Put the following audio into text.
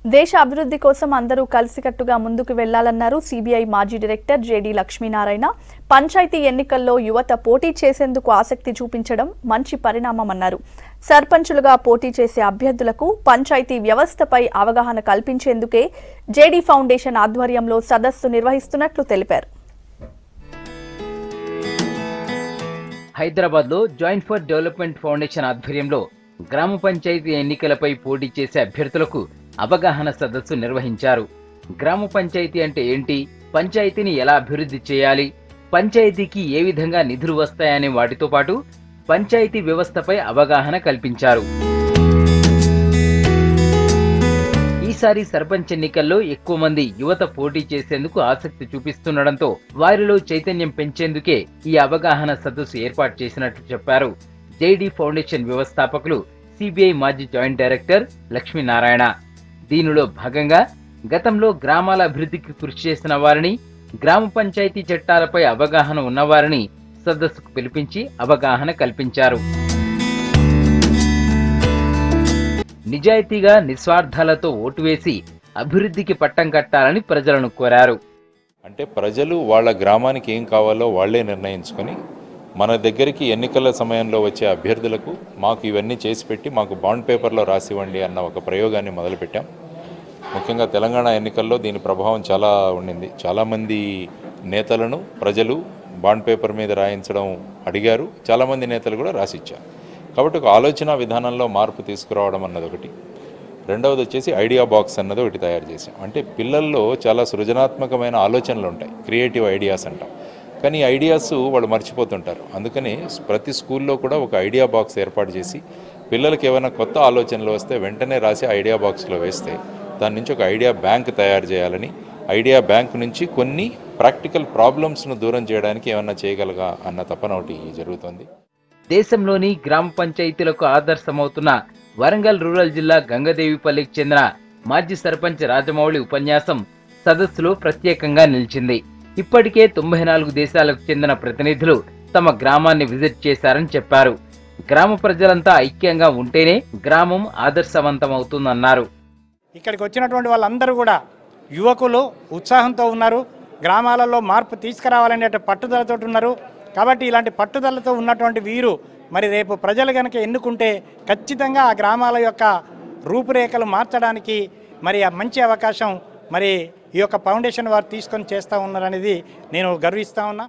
దేశ అభివృద్ధి కోసం అందరూ కలిసికట్టుగా ముందుకు వెళ్లాలన్నారు సిబిఐ మాజీ డైరెక్టర్ జేడీ లక్ష్మీనారాయణ. పంచాయతీ ఎన్నికల్లో యువత పోటీ చేసేందుకు ఆసక్తి చూపించడం మంచి పరిణామమన్నారు. సర్పంచులుగా పోటీ చేసే అభ్యర్థులకు పంచాయతీ వ్యవస్థపై అవగాహన కల్పించేందుకే జేడీ ఫౌండేషన్ ఆధ్వర్యంలో సదస్సు నిర్వహిస్తున్నట్లు తెలిపారు. హైదరాబాద్లో జాయింట్ ఫర్ డెవలప్మెంట్ ఫౌండేషన్ ఆధ్వర్యంలో గ్రామ పంచాయతీ ఎన్నికలపై పోటీ చేసే అభ్యర్థులకు అవగాహన సదస్సు నిర్వహించారు. గ్రామ పంచాయతీ అంటే ఏంటి, పంచాయతీని ఎలా అభివృద్ధి చేయాలి, పంచాయతీకి ఏ విధంగా నిధులు వస్తాయనే వాటితో పాటు పంచాయతీ వ్యవస్థపై అవగాహన కల్పించారు. ఈసారి సర్పంచ్ ఎన్నికల్లో ఎక్కువ మంది యువత పోటీ చేసేందుకు ఆసక్తి చూపిస్తుండటంతో వారిలో చైతన్యం పెంచేందుకే ఈ అవగాహన సదస్సు ఏర్పాటు చేసినట్లు చెప్పారు జేడీ ఫౌండేషన్ వ్యవస్థాపకులు సిబిఐ మాజీ జాయింట్ డైరెక్టర్ లక్ష్మీనారాయణ. దీనిలో భాగంగా గతంలో గ్రామాల అభివృద్ధికి కృషి చేసిన వారిని, గ్రామ పంచాయతీ చట్టాలపై అవగాహన ఉన్నవారిని సదస్సుకు పిలిపించి అవగాహన కల్పించారు. నిజాయితీగా నిస్వార్థాలతో ఓటు వేసి అభివృద్ధికి పట్టం కట్టాలని ప్రజలను కోరారు. అంటే ప్రజలు వాళ్ళ గ్రామానికి ఏం కావాలో వాళ్లే నిర్ణయించుకొని మన దగ్గరికి ఎన్నికల సమయంలో వచ్చే అభ్యర్థులకు మాకు ఇవన్నీ చేసి పెట్టి మాకు బాండ్ పేపర్లో రాసివ్వండి అన్న ఒక ప్రయోగాన్ని మొదలుపెట్టాం. ముఖ్యంగా తెలంగాణ ఎన్నికల్లో దీని ప్రభావం చాలా ఉండింది. చాలామంది నేతలను ప్రజలు బాండ్ పేపర్ మీద రాయించడం అడిగారు. చాలామంది నేతలు కూడా రాసిచ్చారు. కాబట్టి ఒక ఆలోచన విధానంలో మార్పు తీసుకురావడం అన్నది ఒకటి. రెండవది వచ్చేసి ఐడియా బాక్స్ అన్నది ఒకటి తయారు చేసాం. అంటే పిల్లల్లో చాలా సృజనాత్మకమైన ఆలోచనలు ఉంటాయి, క్రియేటివ్ ఐడియాస్ అంటాం. కానీ ఐడియాస్ వాళ్ళు మర్చిపోతుంటారు. అందుకని ప్రతి స్కూల్లో కూడా ఒక ఐడియా బాక్స్ ఏర్పాటు చేసి పిల్లలకి ఏమైనా కొత్త ఆలోచనలు వస్తే వెంటనే రాసి ఐడియా బాక్స్లో వేస్తే దాని నుంచి ఒక ఐడియా బ్యాంక్ తయారు చేయాలని, ఐడియా బ్యాంక్ నుంచి కొన్ని ప్రాక్టికల్ ప్రాబ్లమ్స్ను దూరం చేయడానికి ఏమన్నా చేయగలగా అన్న తపన ఒకటి జరుగుతుంది. దేశంలోని గ్రామ పంచాయతీలకు ఆదర్శమవుతున్న వరంగల్ రూరల్ జిల్లా గంగదేవిపల్లికి చెందిన మాజీ సర్పంచ్ రాజమౌళి ఉపన్యాసం సదస్సులో ప్రత్యేకంగా నిలిచింది. ఇప్పటికే 94 దేశాలకు చెందిన ప్రతినిధులు తమ గ్రామాన్ని విజిట్ చేశారని చెప్పారు. గ్రామ ప్రజలంతా ఐక్యంగా ఉంటేనే గ్రామం ఆదర్శవంతమవుతుందన్నారు. ఇక్కడికి వచ్చినటువంటి వాళ్ళందరూ కూడా యువకులు ఉత్సాహంతో ఉన్నారు. గ్రామాలలో మార్పు తీసుకురావాలనే పట్టుదలతో ఉన్నారు. కాబట్టి ఇలాంటి పట్టుదలతో ఉన్నటువంటి వీరు మరి రేపు ప్రజలు కనుక ఎన్నుకుంటే ఖచ్చితంగా ఆ గ్రామాల యొక్క రూపురేఖలు మార్చడానికి మరి ఆ మంచి అవకాశం మరి ఈ యొక్క ఫౌండేషన్ వారు తీసుకొని చేస్తూ ఉన్నారనేది నేను గర్విస్తూ ఉన్నా.